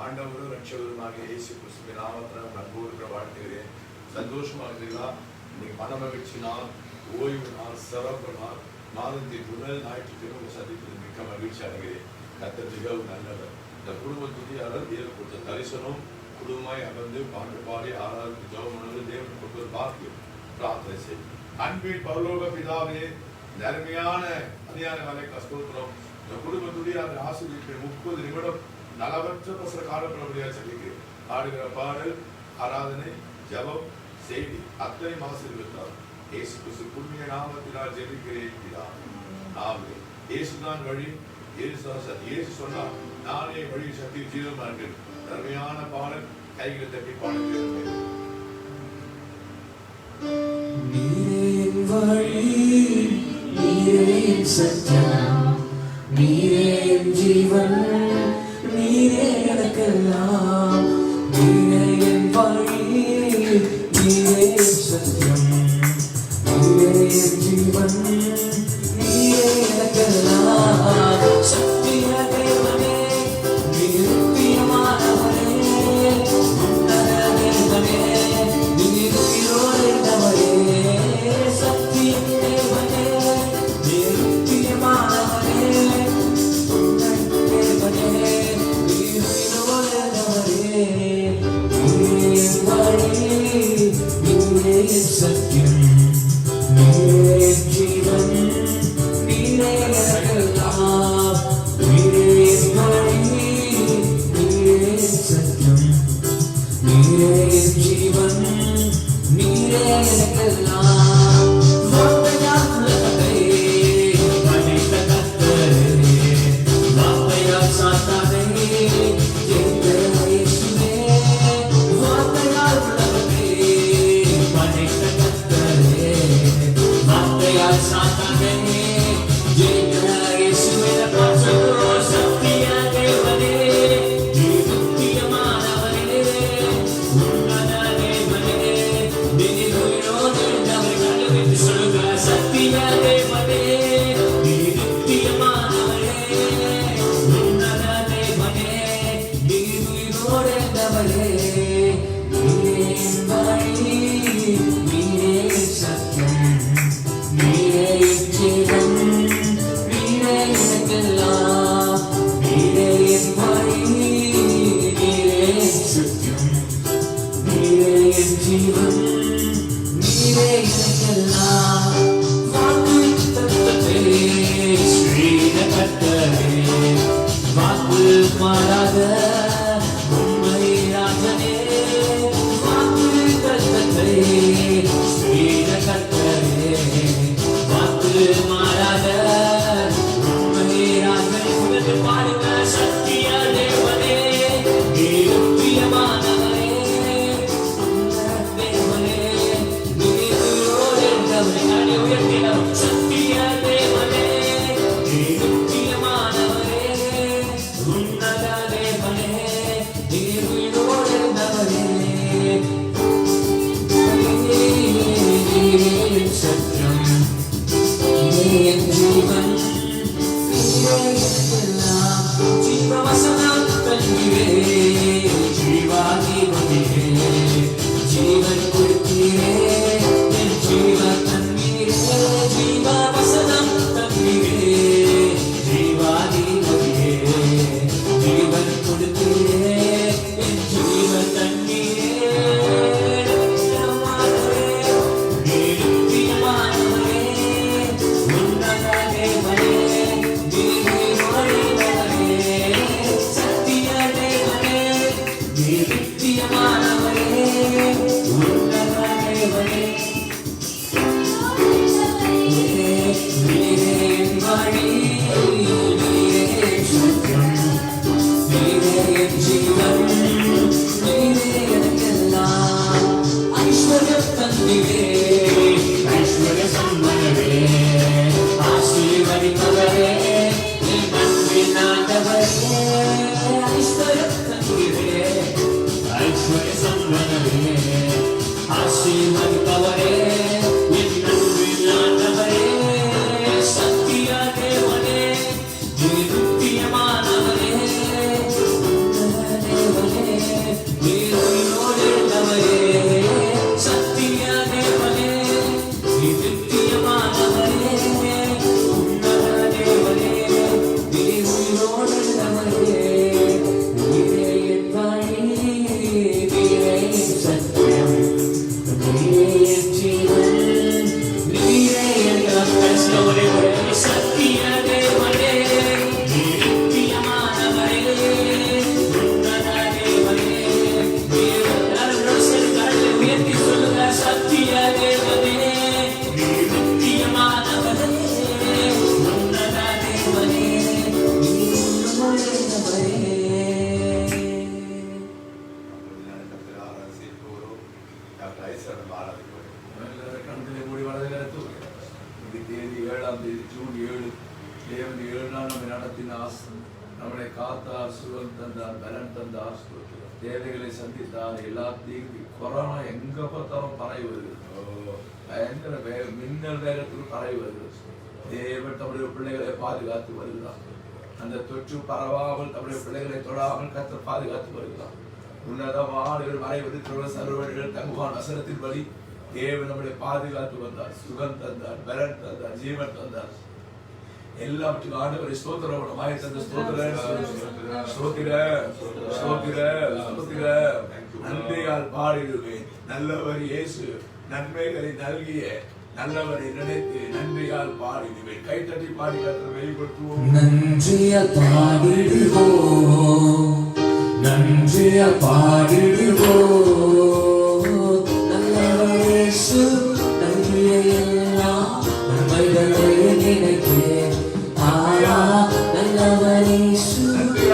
ஆண்டவரும் ரட்சகருமாக இயேசு கிறிஸ்துவின் நாமத்தில் அன்போடு வாழ்த்துகிறேன். சந்தோஷமாக இருக்கிறீர்களா? இன்னைக்கு மன மகிழ்ச்சி நாள், ஓய்வு நாள், சிறப்பு நாள், மாதத்தின் முதல் ஞாயிற்றுக்கிழமை சந்திப்பது மிக்க மகிழ்ச்சி அடைகிறேன். கர்த்தர் மிகவும் நல்லவர். இந்த குடும்பத்துடைய அளவு கொடுத்த தரிசனம் குடும்பமாய் அமர்ந்து பாட்டு பாடி ஆராதனை ஜெபம் பண்ணுவது தேவன் கொடுத்த பாக்கியம். பிரார்த்தனை செய்யும். அன்பின் பரலோக பிதாவே, நேர்மையான அதிகார வேலைக்கு ஸ்தோத்திரம். இந்த குடும்பத்துடைய அந்த ஆசிரியர்கள் 30 நிமிடம் நலவற்ற பசர காலப்படமுடியாக சொல்லிக்கிறேன். ஆடுகிற பாடல், ஆராதனை, ஜபம், செய்தி அத்தனை ஆசீர்வதித்தார். இயேசு கிறிஸ்து புண்ணிய நாமத்தினால் ஜெபிக்கிறேன் பிதாவே. ஆமென். இயேசுதான் வழி, இயேசு சொன்னார், நானே வழி, சக்தி, ஜீவன். அருமையான பாடல், கைகளை தட்டி பாடுகிறேன். நீரே வழி, நீரே சத்தியம், நீரே ஜீவன், நீரே எனக்கெல்லாம். நீரே என் வழி, நீரே சத்தியம், நீரே ஜீவன், நீரே எனக்கெல்லாம். சத்திய தேவனே, நீர் பிரியமானவரே, உன்னத தேவனே, நீர் உயிரோடைந்தவரே. சத்திய தேவனே, நீர் பிரியமானவரே, உன்னத தேவனே, நீர் உயிரோடைந்தவரே. நீரே என் வழி, நீரே சத்தியம், நீரே ஜீவன், நீரே எனக்கெல்லாம். நீரே என் வழி, நீரே சத்தியம், நீரே ஜீவன், நீரே எனக்கெல்லாம். வார்த்தையால் உலகத்தை படைத்த கர்த்தரே, வார்த்தையால் சாத்தானை ஜெயித்த இயேசுவே. வார்த்தையால் உலகத்தை படைத்த கர்த்தரே, வார்த்தையால் சாத்தானை ஜெயித்த இயேசுவே. சத்திய தேவனே, நீர் முக்கியமானவரே, உன்னத தேவனே, நீர் உயிரோடைந்தவரே. கண்ணுவிட்டு சொல்லுங்க. சத்திய தேவனே, நீர் முக்கியமானவரே, உன்னத தேவனே, நீர் உயிரோடைந்தவரே. நீரே என் வழி, நீரே சத்தியம், நீரே ஜீவன், நீரே எனக்கெல்லாம். நீரே என் வழி, நீரே சத்தியம், நீரே ஜீவன், நீரே எனக்கெல்லாம். வாக்கு தத்தத்தை ஸ்ரீர கர்த்தரே, வாக்கு மாறாத உண்மை ராஜனே. வாக்கு தத்தத்தை ஸ்ரீர கர்த்தரே, வாக்கு மாறாத உண்மை ராஜனே. உனக்கு பாடுங்க. சத்திய தேவனே, நீர் பிரியமானவரே, உன்னத தேவனே, நீர் உயிரோடைந்தவரே. கண்ணை உயர்த்தினார். சத்திய தேவனே, நீர் பிரியமானவரே, உன்னத தேவனே, நீர் உயிரோடைந்தவரே. நீரே சத்தியம், நீரே ஜீவன், நீரே எனக்கெல்லாம். ஜீவவசனம் தந்தீரே, ஜீவாதிபதியே, ஜீவன் கொடுத்தீரே, என் ஜீவன் தந்தீரே. ஜீவவசனம் தந்தீரே, ஜீவாதிபதியே, ஜீவன் கொடுத்தீரே, என் ஜீவன் தந்தீரே. நீர் பிரியமானவரே, உன்னத தேவனே, நீர் உயிரோடைந்தவரே. சத்திய தேவனே, நீர் பிரியமானவரே, உன்னத தேவனே. நீரே என் வழி, நீரே சத்தியம், நீரே ஜீவன், நீரே எனக்கெல்லாம். ஐஸ்வர்யம் தந்தீரே, ஐஸ்வர்ய சம்பன்னரே, ஆசீர்வதிப்பவரே, என் அன்பின் ஆண்டவரே. ஐஸ்வர்யம் தந்தீரே, ஐஸ்வர்ய சம்பன்னரே, ஆசீர்வதிப்பவரே, என் அன்பின் ஆண்டவரே. சத்திய தேவனே, நீர் முக்கியமானவரே, உன்னத நம்மளை காத்தார், சுகம் தந்தார், பலன் தந்தார், தேவைகளை சந்தித்தார். எல்லாத்தையும் கொரோனா எங்க பார்த்தாலும் பரவி வருகிறது, பயங்கர மின்னல் வேகத்தில் பரவி வருகிறது. தேவன் தம்முடைய பிள்ளைகளை பாதுகாத்து வருகிறார். அந்த தொற்று பரவாமல் தம்முடைய பிள்ளைகளை தொடாமல் கர்த்தர் பாதுகாத்து வருகிறார். உன்னதமான மறைவதற்கு சர்வர்கள் தங்குவான் வசனத்தின் வழி தேவன் நம்மளை பாதுகாத்து வந்தார். சுகம் தந்தார், பலன் தந்தார், ஜீவன் தந்தார். எல்லாவற்றுக்கும் ஆண்டவரை ஸ்தோத்திரம். மாய தந்த நன்றியால் பாடிடுவேன். நல்லவர் இயேசு நன்மைகளை நல்கிய நல்லவரை நினைத்து நன்றியால் பாடிடுவேன். கைத்தட்டி பாடி கர்த்தரை வெளிப்படுத்துவோம். நன்றியால் பாடிடுவோம், நன்றியால் பாடிடுவோம். நல்லவர் இயேசு நல்கிய எல்லா நன்மைகளை நினைத்து, நல்லவர் இயேசு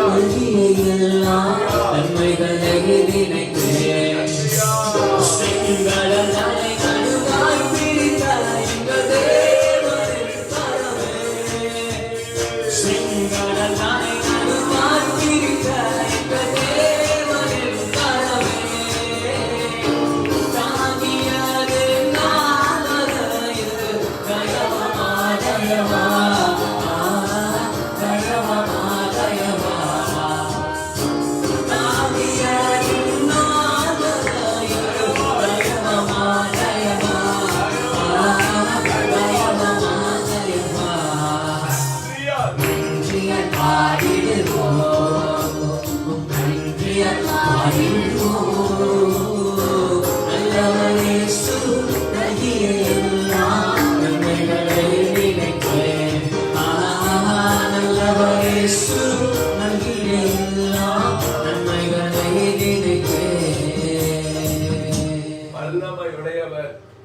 நல்கிய எல்லா நன்மைகளை நினைத்து,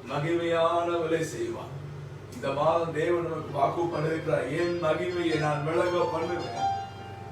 மகிமையான விலை செய்வான். இந்த மாதம் தேவன் நமக்கு வாக்கு பண்ணிருக்கிறார். என் மகிமையை நான் விளங்க பண்ணுவேன்.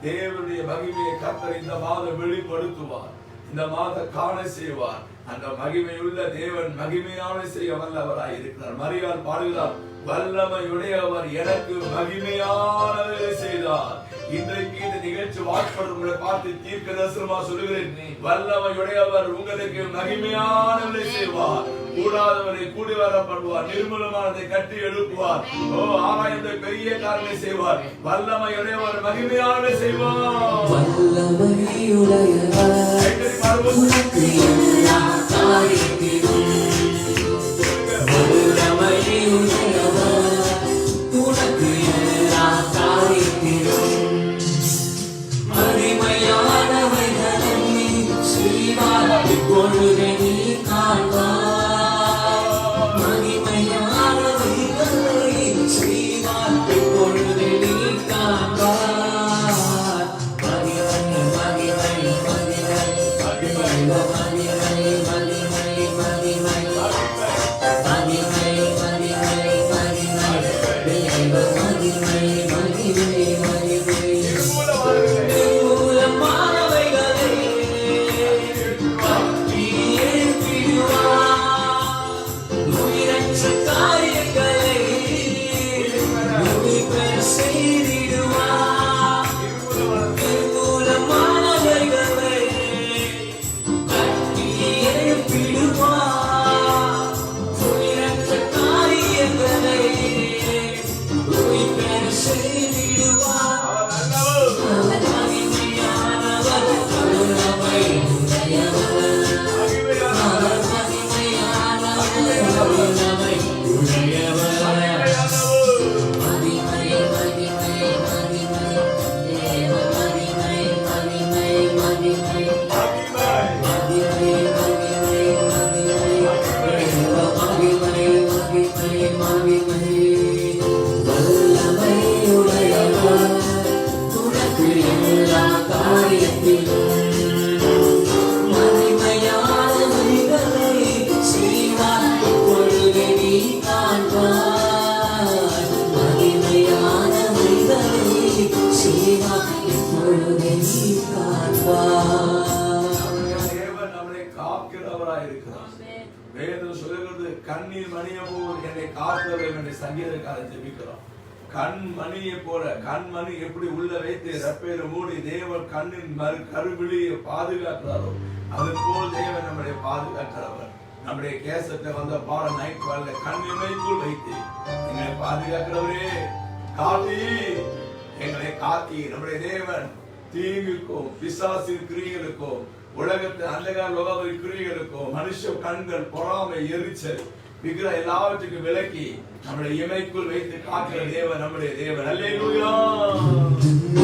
தேவனுடைய மகிமையை கர்த்தர் இந்த மாதம் வெளிப்படுத்துவார். இந்த மாத காண செய்வார். அந்த மகிமையுள்ள தேவன் மகிமையான செய்ய வல்லவராய் இருக்கிறார். மரியாள் பாடுகிறார், வல்லமையுடையவர் எனக்கு மகிமையானதை செய்தார். இன்றைக்கு இந்த நிகழ்ச்சி வாட்படுறவங்களை பார்த்து தீர்க்க தரிசனமா சொல்லுகிறேன், வல்லமையுடையவர் உங்களுக்கு மகிமையானதை செய்வார். கூடாதவரை கூடி வர பண்ணுவார், நிர்மூலமானதை கட்டி எழுப்புவார். ஓ ஆராய்ந்த பெரிய காரணை செய்வார். வல்லமையுடையவர் மகிமையானதை செய்வார். கண்மணியை போல கண்மணி எப்படி உள்ள வைத்து ரெப்பையில மூடி தேவன் கண்ணின் கருவிழியை பாதுகாக்கிறாரோ அது போல் தேவன் நம்முடைய பாதுகாக்கிறவர். நம்முடைய கேசத்தை வந்த பாட நைட் வரல கண்ணிமைக்குள் வைத்து எங்களை பாதுகாக்கிறவரே காத்தி எங்களை காத்தி. நம்முடைய தேவன் தீங்குக்கும் பிசாசின் கிரியைகளுக்கும் உலகத்தின் அந்தகார லோக கிரியைகளுக்கும் மனுஷ கண்கள் பொறாமை எரிச்சல் விக்கிர எல்லாவற்றுக்கும் விலக்கி நம்முடைய இமைக்குள் வைத்து காக்கிற தேவன் நம்முடைய தேவன். அல்லேலூயா.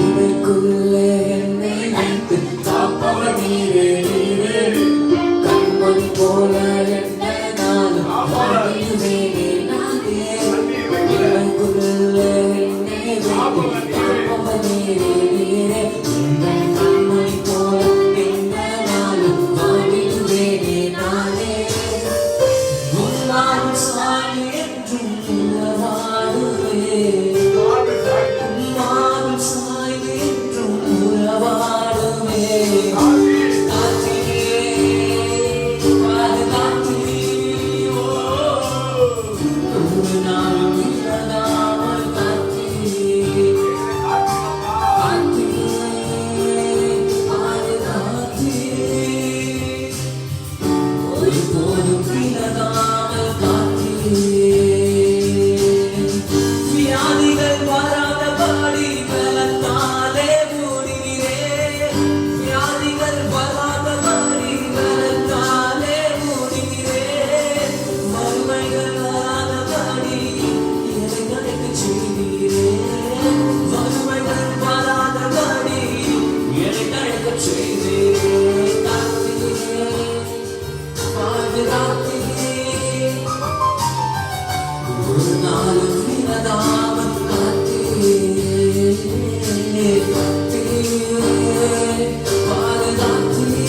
இமைக்குள்ளே என்னை வைத்து காப்பவர் நீரே நீரே. கண்மணி போல என்னை நானும் வாழ்கிறேனே நானே. இமைக்குள்ளே என்னை வைத்து காப்பவர் நீரே நீரே. கண்மணி போல என்னை நானும் வாழ்கிறேனே நானே. உன்னாலும் சாமி என்றும் உறவாடுவே. உன்னாலும் சாமி என்றும் உறவாடுவே. காத்திரே பாதுகாத்திரே. ஒரு நாளும் இல்லாமல் காத்திரே. காத்திரே பாதுகாத்திரே. ஒருபோதும் விலகாமல் காத்திரே. வியாதிகள் வராதபடி பலத்தாலே மூடினீரே. வியாதிகள் வராதபடி பலத்தாலே மூடினீரே. வறுமைகள் வராதபடி எனக்கு செய்தீரே. வறுமைகள் வராதபடி எனக்கு செய்தீரே. காத்திரே பாதுகாத்திரே. ஒரு நாளும் விலகாமல் காத்திரே. பாதுகாத்திரே.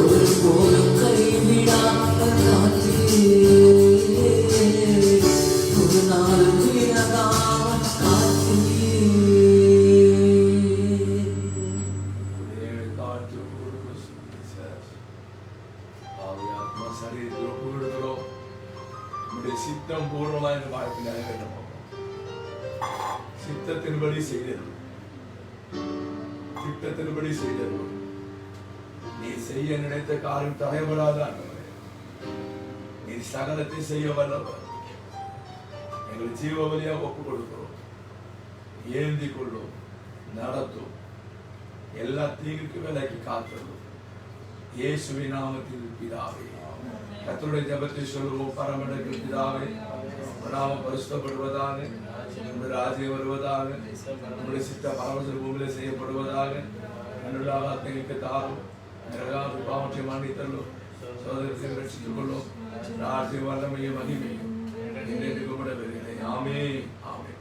ஒருபோதும் கைவிடாமல் காத்திரே. ஒரு நாளும் விலகாமல் காத்திரே. சித்தம் பூர்வமா இந்த வாழ்க்கை நிறைவேற்ற சித்தத்தின்படி செய்தது திட்டத்தின்படி செய்தது. நீ செய்ய நினைத்த காரியம் தடைபடாத ஆண்டவரே. நீ சகலத்தை செய்ய வல்லவர். எங்கள் ஜீவ வழியா ஒப்பு கொடுக்கிறோம். ஏந்தி கொள்ளும் நடத்தும் எல்லா தீங்குக்கு விலக்கி காத்தரும் இயேசுவின் நாமத்தில் பிதாவே. கர்த்தருடைய ஜெபத்தை சொல்லுவோம். பரமண்டல பிதாவே, நாமம் பரிசுத்தப்படுவதாக, உம்முடைய ராஜ்யம் வருவதாக, உம்முடைய சித்தம் பரமத்தில் பூமியிலே செய்யப்படுவதாக. என்னுடைய ஆத்மீக தாரும் பாவற்றை மன்னித்தள்ளும். சோதரத்தை ரட்சித்துக் கொள்ளும். ராஜ்ய வல்லமையும் மகிமையும் என்றென்றைக்கு விடவில்லை. ஆமே ஆமே.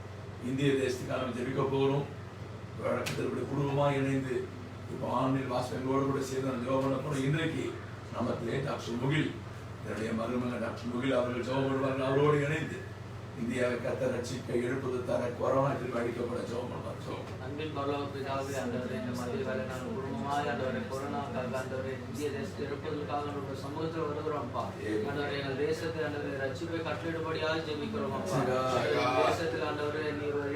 இந்திய தேசத்துக்காக ஜெபிக்க போகிறோம். வழக்கத்தில் குடும்பமாக இணைந்து இப்போ ஆன்லைன் வாசகங்களோடு கூட சேர்ந்து ஜெபம் பண்ண போகிறோம். இன்றைக்கு நமக்கு டாக்டர் முகில், என்னுடைய மருமகன் டாக்டர் முகில் அவர்கள் ஜெபம் பண்ணுவார்கள். அவரோடு இணைந்து இந்தியாவை கத்த ரட்சிக்க எழுப்பது தர கொரோனாவில் அடிக்கப்பட ஜெபம் பண்ணுவார். அன்பின் பரலோக பிதாவே, ஆண்டவரே, இந்த மத்திய வேலை நாங்கள் குடும்பமாய் ஆண்டவரே கொரோனாவுக்காக ஆண்டவரே இந்திய தேசத்தை எடுப்பதற்காக நம்முடைய சமூகத்தில் வருகிறோம்ப்பா. ஆண்டவரே, எங்கள் தேசத்தை ஆண்டவரே ரட்சிப்பை கட்டளையிடும்படியாக ஜெபிக்கிறோம் அப்பா. தேசத்தில் ஆண்டவரே நீர் ஒரு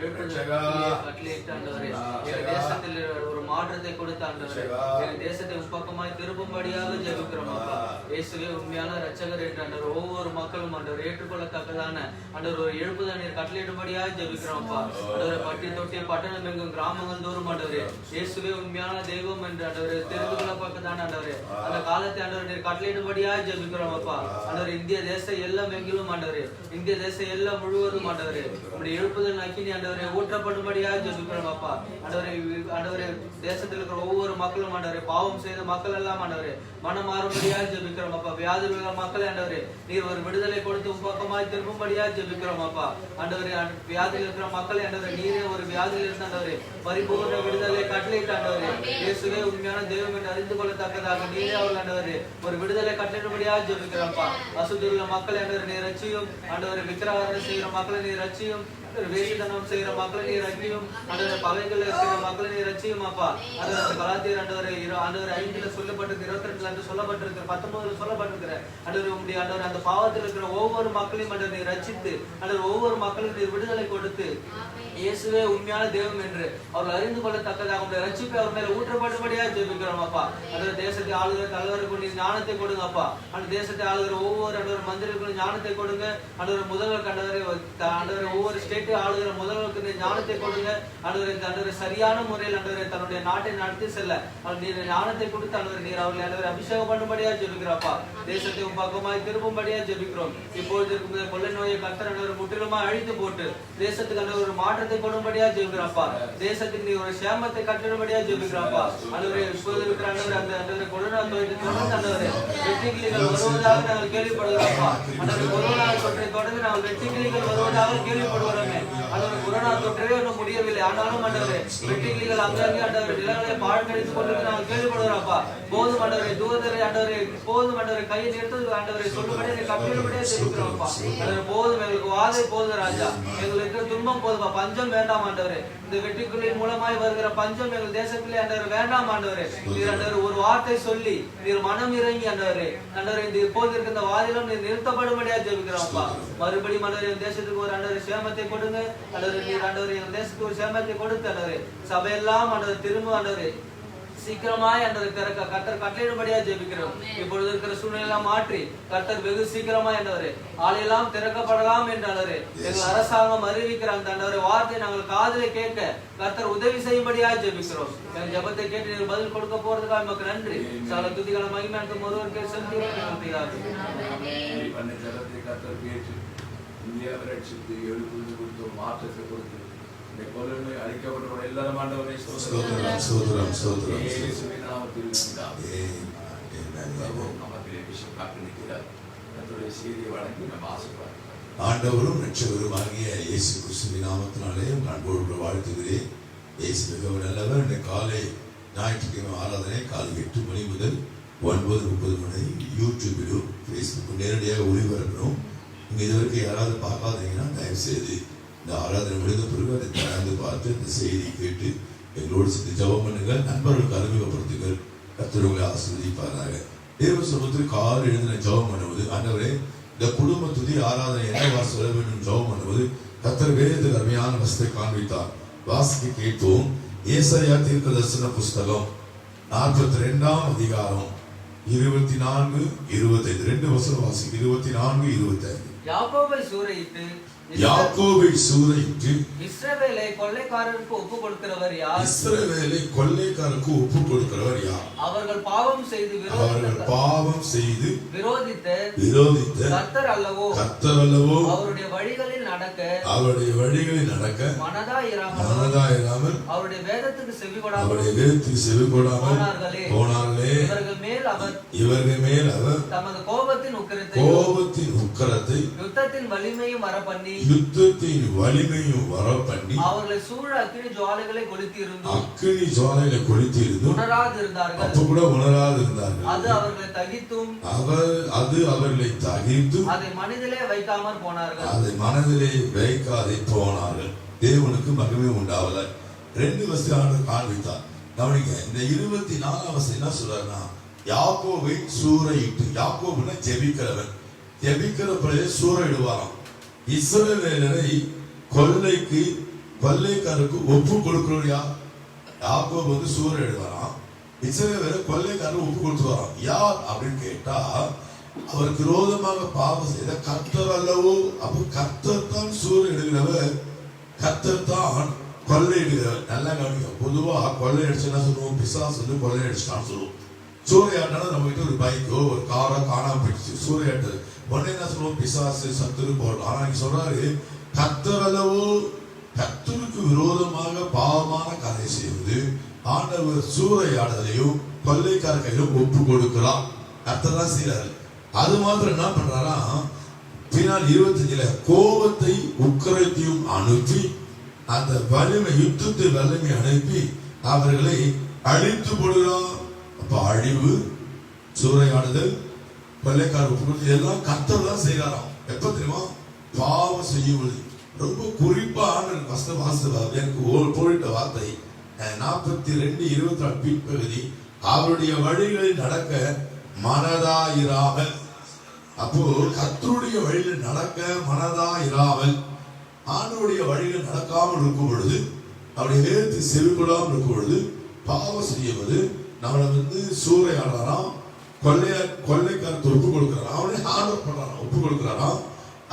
கட்டளையிட்டு ஆண்டவரே எங்கள் தேசத்தில் ஒரு மாற்றத்தை கொடுத்து ஆண்டவரே எங்கள் தேசத்தை உப்பக்கமாய் திரும்பும்படியாக ஜெபிக்கிறோம் அப்பா. இயேசுவே உண்மையான ரட்சகர் என்று ஆண்டவர் ஒவ்வொரு மக்களும் ஆண்டவர் ஏற்றுக்கொள்ளத்தக்கதான ஆண்டவர் ஒரு எழுப்புதல் நீர் கட்டளையிடும்படியாக ஜெபிக்கிறோம் அப்பா. ஆண்டவரே, பட்டி தொட்டி பட்டணம் எங்கும் கிராமங்கள் தோறும் ஆண்டவரே இயேசுவே உண்மையான தெய்வம் என்று ஆண்டவரே தெரிந்து கொள்ளப்பட்டதான ஆண்டவரே அந்த காலத்தை ஆண்டவர் நீர் கட்டளையிடும்படியாக ஜெபிக்கிறோம் அப்பா. ஆண்டவர் இந்திய தேசம் எல்லாம் எங்கிலும் ஆண்டவரே இந்திய தேசம் எல்லாம் முழுவதும் ஆண்டவரே உங்களுடைய எழுப்புதல் நக்கினி ஆண்டவரே ஊற்றப்படும்படியாக ஜெபிக்கிறோம் அப்பா. ஆண்டவரே தேசத்தில் இருக்கிற ஒவ்வொரு மக்களும் ஆண்டவரே பாவம் செய்த மக்கள் எல்லாம் ஆண்டவரே மனம் மாறும்படியாக ஜெபிக்கிறோம் அப்பா. வியாதி உள்ள மக்கள் ஆண்டவரே நீர் ஒரு விடுதலை கொடுத்து உப்பக்கமாய் திரும்பும்படியாக ஜெபிக்கிறோம் அப்பா. ஆண்டவரே வியாதியில் இருக்கிற மக்கள் ஆண்டவரே நீரே ஒரு வியாதியில் இருந்த ஆண்டவரே பரிபூர்ண விடுதலை கட்டளையிட்டு ஆண்டவரே இயேசுவே உண்மையான தெய்வம் என்று அறிந்து கொள்ளத்தக்கதாக நீரே அவர்கள் ஆண்டவரே ஒரு விடுதலை கட்டளையிடும்படியாக ஜெபிக்கிறோம்ப்பா. அசுத்தமுள்ள மக்கள் ஆண்டவரே நீர் ரட்சியும். ஆண்டவரே விக்கிரகாராதனை செய்கிற மக்களை நீர் ரட்சியும். வேசித்தனம் செய்கிற மக்களை நீர் ரட்சியும். ஆண்டவரே பகைகள் இருக்கிற மக்களை நீர் ரட்சியும் அப்பா. ஆண்டவரே கலாத்தியர் ஆண்டவரே 5 சொல்லப்பட்டிருக்கிற 22 சொல்லப்பட்டிருக்கிற 19 சொல்லப்பட்டிருக்கிற ஆண்டவரே உம்முடைய ஆண்டவரே அந்த பாவத்தில் இருக்கிற ஒவ்வொரு மக்களையும் ஆண்டவரே நீர் ரட்சித்து ஆண்டவரே ஒவ்வொரு மக்களுக்கு நீர் விடுதலை கொடுத்து இயேசுவே உண்மையான தெய்வம் என்று அவர்கள் அறிந்து கொள்ளத்தக்கதாக உங்களுடைய ரட்சிப்பை அவர் மேல ஊற்றப்படும்படியா ஜெபிக்கிறோம் அப்பா. அந்த தேசத்தை ஆளுகிற தலைவருக்கு நீர் ஞானத்தை கொடுங்க அப்பா. அந்த தேசத்தை ஆளுகிற ஒவ்வொரு ஆண்டவர் மந்திரிகளுக்கும் ஞானத்தை கொடுங்க. ஆண்டவர் முதல்வர் ஆண்டவரை ஒவ்வொரு ஸ்டேட்டை ஆளுகிற முதல்வருக்கு நீர் ஞானத்தை கொடுங்க. ஆண்டவரை சரியான முறையில் ஆண்டவரை தன்னுடைய நாட்டை நடத்தி செல்ல நீர் ஞானத்தை கொடுத்து ஆண்டவர் நீர் அவர்களை ஆண்டவரை அபிஷேகம் பண்ணும்படியா ஜெபிக்கிறோம்ப்பா. தேசத்தை பக்கமாய் திரும்பும்படியா ஜெபிக்கிறோம். இப்பொழுது இருக்கும் கொள்ளை நோயை கர்த்தர் ஆண்டவர் முற்றிலுமா அழித்து போட்டு தேசத்துக்கு ஆண்டவர் ஒரு மாற்றத்தை கொடும்படியா ஜெபிக்கிறோம்ப்பா. தேசத்துக்கு நீ ஒரு சேமத்தை கட்டிடும்படியா ஜெபிக்கிறோம்ப்பா. ஆண்டவரே இப்போது இருக்கிற ஆண்டவரே அந்த ஆண்டவரே கொரோனா தொற்றை தொடர்ந்து ஆண்டவரே வெற்றிக்கிளிகள் வருவதாக நாங்கள் கேள்விப்படுகிறோம்ப்பா. ஆண்டவரே கொரோனா தொற்றை தொடர்ந்து நாங்கள் வெற்றிக்கிளிகள் வருவதாக கேள்விப்படுகிறோமே. ஆண்டவரே கொரோனா தொற்றவே ஒன்றும் முடியவில்லை. ஆனாலும் ஆண்டவரே வெற்றிக்கிளிகள் அங்கங்கே ஆண்டவரே நிலங்களை பாழ்கடித்துக் கொண்டு நாங்கள் கேள்விப்படுகிறோம்ப்பா. போதும் ஆண்டவரே தூதரை ஆண்டவரே போதும் ஆண்டவரை கையை நிறுத்து ஆண்டவரை சொல்லும்படியே கட்டிடும்படியே ஜெபிக்கிறோம்ப்பா. ஆண்டவரே போதும் எங்களுக்கு வாதை போதும் ராஜா. எங்களுக்கு துன்பம் போதுப்பா. பஞ்சம் வேண்டாம் ஆண்டவரே. இந்த வெற்றிக்குள்ளின் மூலமாய் வருகிற பஞ்சம் எங்கள் தேசத்திலே ஆண்டவர் வேண்டாம் ஆண்டவரே. நீர் ஆண்டவர் ஒரு வார்த்தை சொல்லி நீர் மனம் இறங்கி ஆண்டவரே ஆண்டவரே இந்த இப்போது இருக்க இந்த வாதிலும் நீர் நிறுத்தப்படும்படியா ஜெபிக்கிறோம்ப்பா. மறுபடியும் ஆண்டவரே எங்கள் தேசத்துக்கு ஒரு ஆண்டவரை சேமத்தை கொடுங்க ஆண்டவரே. நீர் ஆண்டவரே எங்கள் தேசத்துக்கு ஒரு சேமத்தை கொடுத்து ஆண்டவரே சபையெல்லாம் ஆண்டவர் திரும்ப ஆண்டவரே சீக்கிரமாய் ஆண்டவரை திறக்க கர்த்தர் கட்டளையிடும்படியா ஜெபிக்கிறோம். இப்பொழுது இருக்கிற சூழ்நிலையெல்லாம் மாற்றி கர்த்தர் வெகு சீக்கிரமாய் ஆண்டவரே ஆலையெல்லாம் திறக்கப்படலாம் என்று ஆண்டவரே எங்கள் அரசாங்கம் அறிவிக்கிற அந்த ஆண்டவரே வார்த்தை நாங்கள் காதிலே கேட்க கர்த்தர் உதவி செய்யும்படியா ஜெபிக்கிறோம். எங்கள் ஜெபத்தை கேட்டு நீர் பதில் கொடுக்க போறதுக்காக நமக்கு நன்றி. சகல துதிகளை மகிமையாக்கும் ஒருவருக்கே செலுத்துகிறோம் எங்கள் பிதாவே. கர்த்தர் கேட்டு இந்தியாவை ரட்சித்து எழுப்புதல் கொடுத்து மாற்றத்தை கொடுத்து இந்த கொள்ளை அழிக்கப்பட்ட எல்லாரும் ஆண்டவரை ஸ்தோத்திரம் ஸ்தோத்திரம் ஸ்தோத்திரம் இயேசுவின் நாமத்தில் நமக்கு விஷயம் காட்டிருக்கிறார். கர்த்தருடைய செய்தியை வழங்கி நம்ம ஆசீர்வாதம். ஆண்டவரும் இரட்சகரும் ஆகிய இயேசு கிறிஸ்துவின் நாமத்தினாலே அன்போடு வாழ்த்துகிறேன். இயேசு மிகவும் நல்லவர். இந்த காலை ஞாயிற்றுக்கிழமை ஆராதனை காலை 8 மணி முதல் 9:30 மணி யூடியூபிலும் ஃபேஸ்புக்கும் நேரடியாக ஒளிபரப்பணும். இங்கே இதுவரைக்கும் யாராவது பார்க்காதீங்கன்னா தயவு செய்து இந்த ஆராதனை முடிந்த பிறகு அதை திறந்து பார்த்து இந்த செய்தி கேட்டு எங்களோடு சேர்ந்து ஜெபம் பண்ணுங்கள். நண்பர்களுக்கு அறிமுகப்படுத்துங்கள். கர்த்தர் உங்களை ஆசீர்வதிப்பாராக. தேவ சமூகத்தில் காலை எழுந்தின ஜெபம் பண்ணுவது ஆண்டவரே இந்த குடும்ப துதி ஆராதனை என்னவா சொல்ல வேண்டும் ஜெபம் பண்ணுவது கர்த்தர் வேதத்தில் அருமையான வசனத்தை காண்பித்தார். வாசிக்க கேட்போம். ஏசாயா தீர்க்கதரிசன புஸ்தகம் 42ஆம் அதிகாரம் 24, 25 2 வசனம் வாசிக்க 24, 25. யாக்கோபை சூறையிட்டு இஸ்ரவேலை கொள்ளைக்காரருக்கு ஒப்பு கொடுக்கிறவர் யார்? இஸ்ரவேலை கொள்ளைக்காரருக்கு ஒப்பு கொடுக்கிறவர் யார்? அவர்கள் பாவம் செய்து விரோதித்த கர்த்தர் அல்லவோ அவருடைய வழிகளில் நடக்க மனதாயிராமல் அவருடைய வேதத்துக்கு செவி கொடாமல் போனார்களே. இவர்கள் மேல் அவர் தமது கோபத்தின் உக்கிரத்தை யுத்தத்தின் வலிமையும் வர பண்ணி அவர்களை சூழ அக்கினி ஜுவாலைகளை கொளுத்தியிருந்து உணராதிருந்தார்கள். அப்ப கூட உணராதிருந்தார்கள். அது அவர்களை தகித்தும் அதை மனதிலே வைக்காமல் போனார்கள். தேவனுக்கு மகிமை உண்டாவல. 2 வசனம் காண்பித்தார். கவனிங்க. இந்த 24ஆம் வசனம் என்ன சொல்றாருன்னா யாக்கோபை சூறையிட்டு. யாக்கோபுனா ஜெபிக்கிறவன். ஜெபிக்கிற பிறகு சூறையிடுவாராம். இஸ்ரவேலரை கொள்ளைக்காரருக்கு ஒப்பு கொடுக்கிறோம். யாக்கோபு வந்து சூறையிடுவாராம். இஸ்ரவேலரை கொள்ளைக்காரருக்கு ஒப்பு கொடுத்துவாராம். யார் அப்படின்னு கேட்டா அவருக்கு விரோதமாக பாவம் செய்த கர்த்தர் அல்லவோ. அப்ப கர்த்தர் தான் சூறையிடுகிறவர், கர்த்தர் தான் கொள்ளையிடுகிறவர். நல்லா கவனிக்க. பொதுவா கொள்ளையடிச்சு என்ன சொல்லுவோம்? பிசாசு வந்து கொள்ளையடிச்சுட்டான்னு சொல்லுவோம். சூறையாட்டினா நம்ம கிட்ட ஒரு பைக்கோ ஒரு காரோ காணாம போயிடுச்சு. சூறையாட்டு உடனே என்ன சொல்லுவோம்? பிசாசு சத்துரு போடுறோம். ஆனா நீங்க சொல்றாரு கர்த்தர் அல்லவோ. கர்த்தருக்கு விரோதமாக பாவமான காரை செய்வது ஆண்டவர் சூறையாடுதலையும் கொள்ளைக்கார கையிலும் ஒப்பு கொடுக்கிறார். கர்த்தர் தான் செய்யறாரு. அது மாத்திரம் என்ன பண்றாரா? பின்னால் 25 கோபத்தை உக்கிரத்தையும் அனுப்பி அந்த வலிமை யுத்தத்தை வலிமை அனுப்பி அவர்களை அழித்து போடுகிறார். அப்ப அழிவு, சூறையாடுதல், கொள்ளைக்கார ஒப்பு எல்லாம் கர்த்தர் தான் செய்யறாராம். எப்ப தெரியுமா? பாவம் செய்யும் பொழுது. ரொம்ப குறிப்பா ஆண்டவர் வாசவாசம் எனக்கு போயிட்ட வார்த்தை 42:24 பின்பகுதி, அவருடைய வழிகளில் நடக்க மனதாயிராமல். அப்போ கர்த்தருடைய வழியில் நடக்க மனதாயிராமல், ஆண்டவருடைய வழியில் நடக்காமல் இருக்கும் பொழுது, அவருடைய வேதத்தை செவிக்கொள்ளாமல் இருக்கும் பொழுது, பாவம் செய்வது, நம்மளை சூறையாடுறாராம், கொள்ளைக்காரத்தை ஒப்பு கொடுக்கிறாராம், அவனே ஆர்டர் பண்றாராம், ஒப்பு கொடுக்கிறாராம்.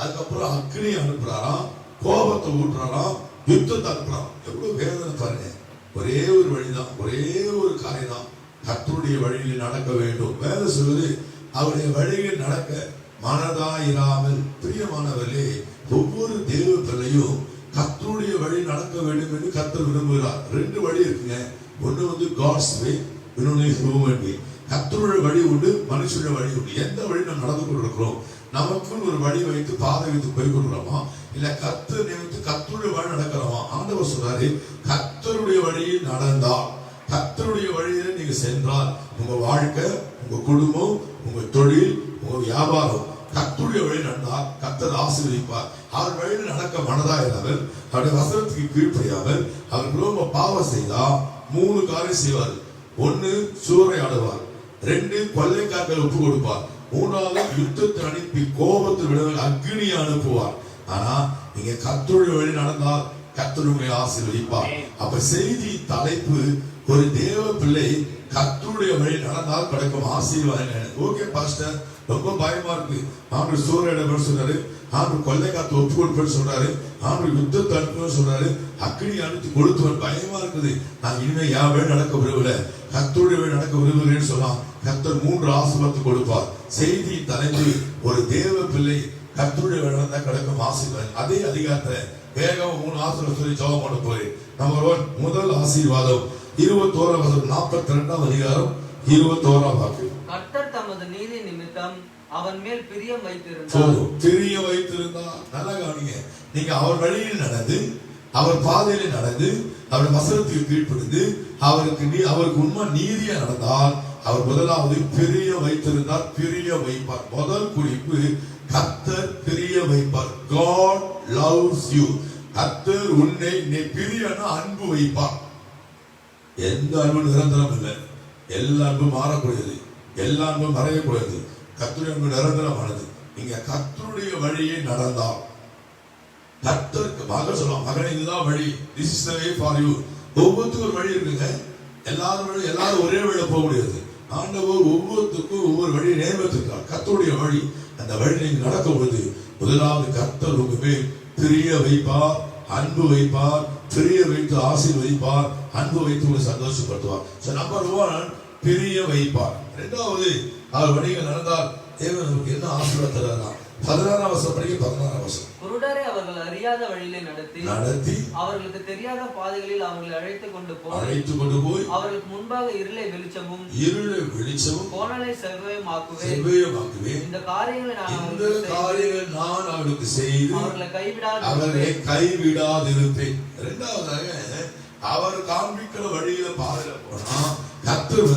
அதுக்கப்புறம் அக்னி அனுப்புறாராம், கோபத்தை ஊட்டுறாராம், யுத்தத்தை அனுப்புறாராம். எவ்வளவு வேதனை பாருங்க. ஒரே ஒரு வழிதான், ஒரே ஒரு காரியம் தான், கர்த்தருடைய வழியில் நடக்க வேண்டும். வேதம் சொல்வது அவருடைய வழியில் நடக்க மனதாயிராமல். பிரியமானவர்களே, ஒவ்வொரு தேவ பிள்ளையும் கர்த்தருடைய வழி நடக்க வேண்டும் என்று கர்த்தர் விரும்புகிறார். 2 வழி இருக்குங்க. ஒண்ணு காட்ஸ் வே, இன்னொன்னு ஹியூமன் வே. கர்த்தருடைய வழி உண்டு, மனுஷனுடைய வழி உண்டு. எந்த வழி நம்ம நடந்து கொண்டிருக்கிறோம்? நமக்குன்னு ஒரு வழி வைத்து பாதை வைத்து போய் கொண்டிருக்கிறோமா, இல்ல கர்த்தர் நினைத்து கர்த்தருடைய வழி நடக்கிறோமா? ஆண்டவர் சொல்றாரு, கர்த்தருடைய வழியில் நடந்தால், கர்த்தருடைய வழியில நீங்க சென்றால், உங்க வாழ்க்கை, உங்க குடும்பம், உங்க தொழில், உங்க வியாபாரம் கர்த்தருடைய வழி நடந்தால் கர்த்தர் ஆசீர்வதிப்பார். அவர் வழியில் நடக்க மனதாயிராமல், அவருடைய வசனத்துக்கு கீழ்ப்படியாமல், அவர் ரொம்ப பாவம் செய்தா 3 காரியம் செய்வார். 1 சூறையாடுவார், 2 கொள்ளைக்காரர்கள் ஒப்பு கொடுப்பார், 3வது யுத்தத்தை அனுப்பி கோபத்தில் விடுதல் அக்னி அனுப்புவார். ஆனா நீங்க கர்த்தருடைய வழி நடந்தால் கர்த்தர் உங்களை ஆசீர்வதிப்பார். அப்ப செய்தி தலைப்பு, ஒரு தேவ பிள்ளை கர்த்தருடைய வழி நடந்தால் கிடைக்கும் ஆசீர்வாதம். ஓகே பாஸ்டர், ரொம்ப பயமா இருக்கு, ஆண்டு சூறையிட சொல்றாரு, ஆண்டு கொள்ளைக்காரத்தை ஒப்பு கொடுப்பேன்னு சொல்றாரு, ஆண்டு யுத்தத்தை அனுப்புன்னு சொல்றாரு, அக்னி அனுப்பி கொடுத்துவன், பயமா இருக்குது, நான் இனிமே என் வழி நடக்க விரும்பல, கர்த்தருடைய வழி நடக்க விரும்புகிறேன்னு சொன்னா கர்த்தர் 3 ஆசீர்வாதத்தை கொடுப்பார். செய்தி தலைப்பு, ஒரு தேவ பிள்ளை கர்த்தருடைய வழி நடந்தா கிடைக்கும் ஆசீர்வாதம். அதே அதிகாரத்தை வேகம் 3 ஆசீர்வாதம் சொல்லி ஜெபம் பண்ண போறேன். நம்பர் 1, முதல் ஆசீர்வாதம் 22 அதிகாரம் 21 வாக்கு. கர்த்தர் தமது நீதி நிமித்தம் அவன் மேல் பிரியம் வைத்திருந்தார். பிரியம் வைத்திருந்தார். நல்லா கவனிங்க. நீங்க அவர் வழியில் நடந்து, அவர் பாதையில நடந்து, அவருடைய வசனத்துக்கு கீழ்ப்படிந்து, அவருக்கு உண்மை நீதியா நடந்தால், அவர் முதலாவது பிரிய வைத்திருந்தார், பிரிய வைப்பார். முதல் குறிப்பு, கர்த்தர் பிரிய வைப்பார். God loves you. கர்த்தர் உன்னை பிரியனா அன்பு வைப்பார். எந்த அன்பு நிரந்தரம் இல்லை, எல்லா அன்பும் மாறக்கூடியது, எல்லா அன்பும் மறையக்கூடியது. கர்த்தருடைய அன்பு நிரந்தரமானது. நீங்க கர்த்தருடைய வழியை நடந்தால், கர்த்தருக்கு மகன் சொல்லுவாங்க, மகனே இதுதான் வழி, this is the way for you. ஒவ்வொருத்துக்கும் ஒரு வழி இருக்குங்க. எல்லாரும் ஒரே வழியில போக முடியாது. ஆண்டவர் ஒவ்வொருத்துக்கும் ஒவ்வொரு வழியை நியமித்திருக்கார். கர்த்தருடைய வழி, அந்த வழி நீங்க நடக்கும் பொழுது முதலாவது கர்த்தர் உங்க மேல் பிரிய வைப்பார், அன்பு வைப்பார், பிரிய வைத்து ஆசீர்வதிப்பார், அன்பு வைத்து உங்களை சந்தோஷப்படுத்துவார். நம்பர் 1, பிரிய வைப்பார். 2வது, அவர் வழிகள் நடந்தால் தேவன் நமக்கு என்ன ஆசீர்வாதம் தருகிறார்? 16ஆம் வசனம் படிக்க. 16ஆம் வசனம், குருடரை அவர்கள் அறியாத வழியிலே நடத்தி அவர்களுக்கு தெரியாத பாதைகளில் அவர்களை அழைத்து கொண்டு போய் அவர்களுக்கு முன்பாக இருளை வெளிச்சமும் கோணலை செவ்வையுமாக்குவேன். இந்த காரியங்களை நான் அவர்களுக்கு செய்து அவர்களை கைவிடாதிருப்பேன். 2வதாக, அவர் காண்பிக்கிற வழியில பாதையில போனா கர்த்தர்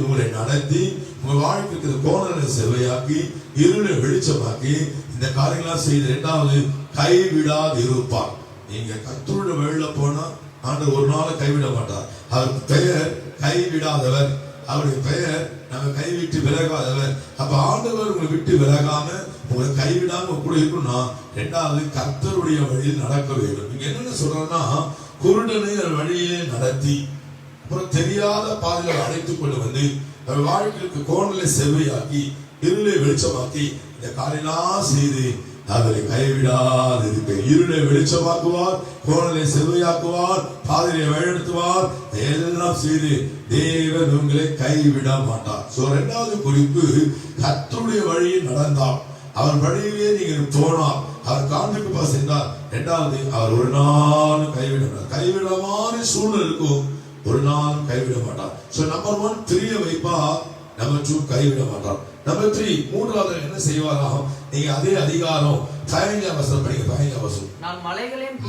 உங்களை நடத்தி உங்க வாழ்க்கைக்கு கோணலை செவ்வையாக்கி இருளை வெளிச்சமாக்கி இந்த காரியங்களாம் செய்து 2வது கைவிடாது இருப்பார். நீங்க கர்த்தருடைய வழியில போனா ஆண்டவர் ஒரு நாள் கைவிட மாட்டார். அவர் பெயர் கைவிடாதவர், அவருடைய பெயர் நம்ம கைவிட்டு விலகாதவர். அப்ப ஆண்டவர் உங்களை விட்டு விலகாம உங்களை கைவிடாம கூட இருக்கணும்னா 2வது கர்த்தருடைய வழியில் நடக்க வேண்டும். நீங்க என்னென்ன சொல்றேன்னா, குருடனை வழியிலே நடத்தி, அப்புறம் தெரியாத பாதையில் அழைத்துக் கொண்டு வாழ்க்கைக்கு கோணலை செவ்வையாக்கி இருளை வெளிச்சமாக்கி இந்த காரியெல்லாம் செய்து அவரை கைவிடாது இருப்பேன். இருளை வெளிச்சமாக்குவார், கோணலை செவ்வையாக்குவார், பாதையை வழிநடத்துவார், எல்லாம் செய்து தேவன் உங்களை கைவிட மாட்டார். 2வது குறிப்பு, கர்த்தருடைய வழியில் நடந்தால், அவர் வழியிலே நீங்கள் போனால், அவர் காண்பிக்கு சென்றார். 2வது, அவர் ஒரு நாள் கைவிட மாதிரி சூழ்நிலை இருக்கும், ஒரு நாள் கைவிட மாட்டார். நம்பர் 1 பிரிய வைப்பார், நம்பர் 2 கைவிட மாட்டார். நம்பர் 3 மூன்றாவது என்ன செய்வாராம்? நீங்க அதே அதிகாரம் 15ஆம் வசனம் படிங்க. 15ஆம் வசனம், நான் மலைகளையும்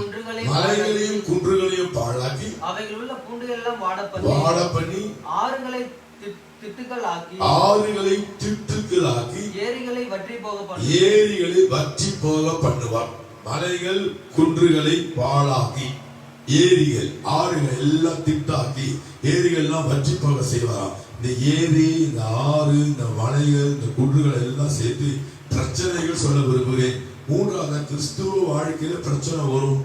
குன்றுகளையும் பாழாக்கி அவைகள் உள்ள பூண்டுகள் எல்லாம் வாட பண்ணி ஆறுகளை திட்டுகள் ஆக்கி ஏரிகளை வற்றி போக பண்ணுவார். மலைகள் குன்றுகளை பாழாக்கி, ஏரிகள் ஆறுகள் எல்லாம் திட்டாக்கி, ஏரிகள்லாம் வற்றி போக செய்வாராம். இந்த ஏரி, இந்த ஆறு, இந்த மலைகள், இந்த குன்றுகள் எல்லாம் சேர்த்து பிரச்சனைகள் சொல்ல விரும்புகிறேன். மூன்றாவது, கிறிஸ்துவ வாழ்க்கையில பிரச்சனை வரும்,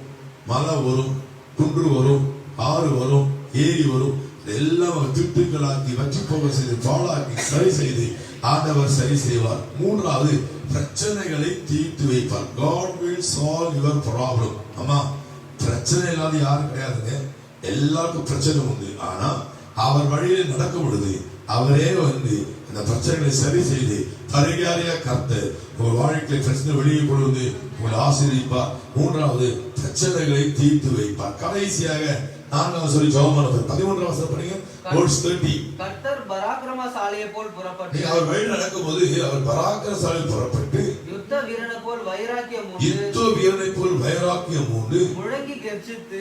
மலை வரும், குன்று வரும், ஆறு வரும், ஏரி வரும். எல்லாம் திட்டுகளாக்கி வற்றி போக செய்து பாழாக்கி சரி செய்து ஆண்டவர் சரி செய்வார். மூன்றாவது, பிரச்சனைகளை தீர்த்து வைப்பார். God will solve your problem. ஆமா, பிரச்சனை இல்லாத யாரும் கிடையாதுங்க. எல்லாருக்கும் பிரச்சனை உண்டு. ஆனா அவர் வழியில் நடக்கும் பொழுது அவரே வந்து அந்த பிரச்சனைகளை சரி செய்து பரிகாரியா கர்த்தர் உங்கள் வாழ்க்கையை பிரச்சனை வெளியே கொண்டு வந்து உங்களை ஆசீர்வதிப்பார். மூன்றாவது, பிரச்சனைகளை தீர்த்து வைப்பார். கடைசியாக 4வது சொல்லி ஜெபம் பண்ண 13வது வசனம் படிங்க. verse 30. கர்த்தர் பராக்கிரமசாலியை போல் புறப்பட்டு, அவர் வழி நடக்கும்போது அவர் பராக்கிரமசாலியில் புறப்பட்டு யுத்த வீரனை போல் வைராக்கியம் உண்டு, முழங்கி கெர்ச்சித்து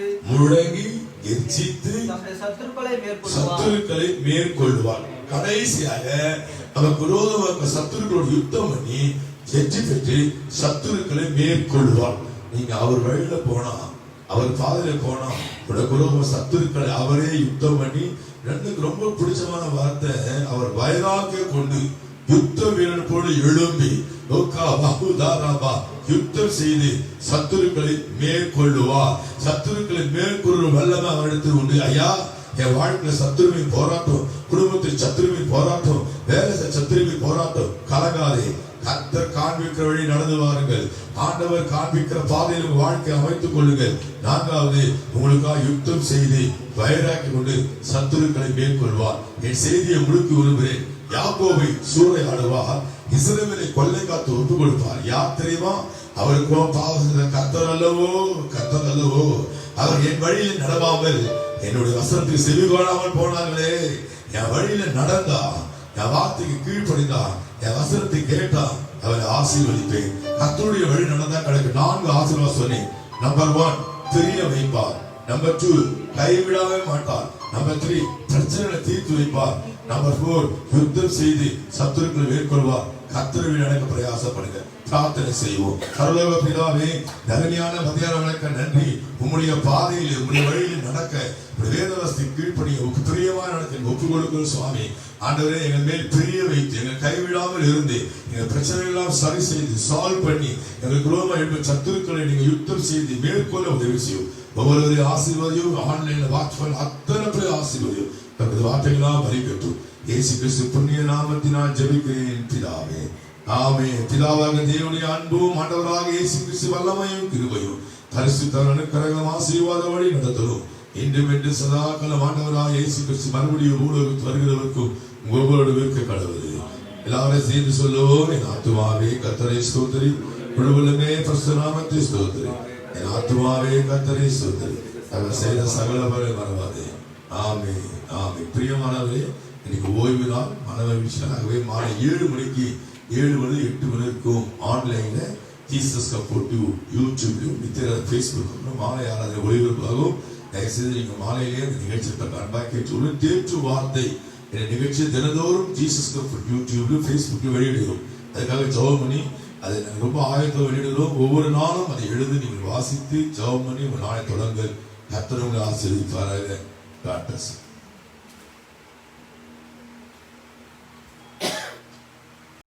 தம்முடைய சத்துருக்களை மேற்கொள்வார். கடைசியாக நமக்கு விரோதமாக சத்துருக்களோடு யுத்தம் பண்ணி வெற்றி பெற்று சத்துருக்களை மேற்கொள்வார். நீங்க அவர் வழியில போனா, அவர் பாதையில போனா, விரோத சத்துருக்களை அவரே யுத்தம் பண்ணி. எனக்கு ரொம்ப பிடிச்சமான வார்த்தை, அவர் வைராக்கிய கொண்டு யுத்த வீரன் போல எழும்பி யுத்தம் செய்து சத்துருக்களை மேற்கொள்ளுவார். சத்துருக்களை மேற்கொள்ளும் வல்லமை அவரிடத்தில் உண்டு. ஐயா, என் வாழ்க்கையில சத்துருவின் போராட்டம், குடும்பத்தில் சத்துருவின் போராட்டம், வேலை சத்துருவின் போராட்டம், கலங்காதே. கர்த்தர் காண்பிக்கிற வழி நடந்து வாருங்கள். ஆண்டவர் காண்பிக்கிற பாதையில் உங்கள் வாழ்க்கை அமைத்துக் கொள்ளுங்கள். 4வது, உங்களுக்காக யுத்தம் செய்து வைராக்கி கொண்டு சத்துருக்களை மேற்கொள்வார். என் செய்தியை முழுக்க விரும்புகிறேன். யாக்கோபை சூறையாடுவார், இஸ்ரவேலை கொள்ளை காத்து ஒப்பு கொடுப்பார். யார் தெரியுமா? அவருக்கு பாவம் கர்த்தர் அல்லவோ. அவர் என் வழியில் நடவாமல் என்னுடைய வசனத்துக்கு செவி கொள்ளாமல் போனார்களே. என் வழியில நடந்தா, என் வார்த்தைக்கு கீழ்ப்படிந்தா, என் வசனத்தை கேட்டா, அவரை ஆசீர்வதிப்பேன். கர்த்தருடைய வழி நடந்தா கிடைக்கும். 4 ஆசீர்வாதம் சொன்னேன். நம்பர் 1, தெரிய வைப்பார். நம்பர் 2, கைவிடவே மாட்டார். நம்பர் 3, பிரச்சனைகளை தீர்த்து வைப்பார். நம்பர் 4, யுத்தம் செய்து சத்துருக்களை மேற்கொள்வார். கர்த்தருவில் நடக்க பிரயாசப்படுங்க. பிரார்த்தனை செய்வோம். பரலோக பிதாவே, நன்மையான மத்தியான வணக்க நன்றி. உம்முடைய பாதையில், உம்முடைய வழியில் நடக்க, வேதவஸ்தை கீழ்ப்படிய பிரியமாக நடக்க ஒப்புக் கொடுக்கிற சுவாமி. ஆண்டவரே, எங்கள் மேல் பிரிய வைத்து எங்கள் கைவிடாமல் இருந்து எங்கள் பிரச்சனைகள் சரி செய்து சால்வ் பண்ணி எங்களுக்கு ரோமா எழுப்ப சத்துருக்களை நீங்க யுத்தம் செய்து மேற்கொள்ள உதவி செய்யும். ஒவ்வொருவரையும் ஆசீர்வதியும். ஆன்லைன்ல வாட்ச் பண்ண அத்தனை பேர் ஆசீர்வதியும். தனது வார்த்தைகளாம் அறிக்கட்டும். இயேசு கிறிஸ்து புண்ணிய நாமத்தினால் ஜெபிக்கிறேன் பிதாவே, ஆமென். பிதாவாக தேவனுடைய அன்பும் ஆண்டவராக இயேசு கிறிஸ்து வல்லமையும் கிருபையும் பரிசுத்த அனுக்கிரகம் ஆசீர்வாத வழி நடத்தலும் இன்றும் என்று சதாகாலம் ஆண்டவராக இயேசு கிறிஸ்து மறுபடியும் ஊழலுக்கு வருகிறவருக்கும் ஒவ்வொரு இருக்க கடவுள். எல்லாரும் சேர்ந்து சொல்லுவோம். என் ஆத்துமாவே கர்த்தரை ஸ்தோத்திரி, முழுவதுமே பரிசுத்த நாமத்தை ஸ்தோத்திரி. என் ஆத்துமாவே கர்த்தரை ஸ்தோத்திரி, அவர் செய்த சகல பலனை மறவாதே. ஆமென், ஆமென். பிரியமானவர்களே, இன்னைக்கு ஓய்வு நாள், மனமகிழ்ச்சியாகவே மாலை 7 மணிக்கு 7 மணி 8 மணி இருக்கும் ஆன்லைன்ல ஜீசஸ் கப்போர்ட் யூடியூப்லையும் நித்திர ஃபேஸ்புக் மாலை ஆராதனை ஒளிபரப்பாகும். தயவுசெய்து நீங்க மாலையிலே இந்த நிகழ்ச்சியை அன்பாக கேட்டு தேற்று வார்த்தை என்ற நிகழ்ச்சி தினந்தோறும் ஜீசஸ் கப்போர்ட் யூடியூப்லையும் ஃபேஸ்புக்லையும் வெளியிடுகிறோம். அதுக்காக ஜெபம் பண்ணி அதை நாங்கள் ரொம்ப ஆயத்தம் வெளியிடுகிறோம். ஒவ்வொரு நாளும் அதை எழுதி நீங்கள் வாசித்து ஜெபம் பண்ணி உங்கள் நாளை தொடங்கள். கர்த்தர் உங்களை ஆசீர்வதிப்பாராக. God bless you.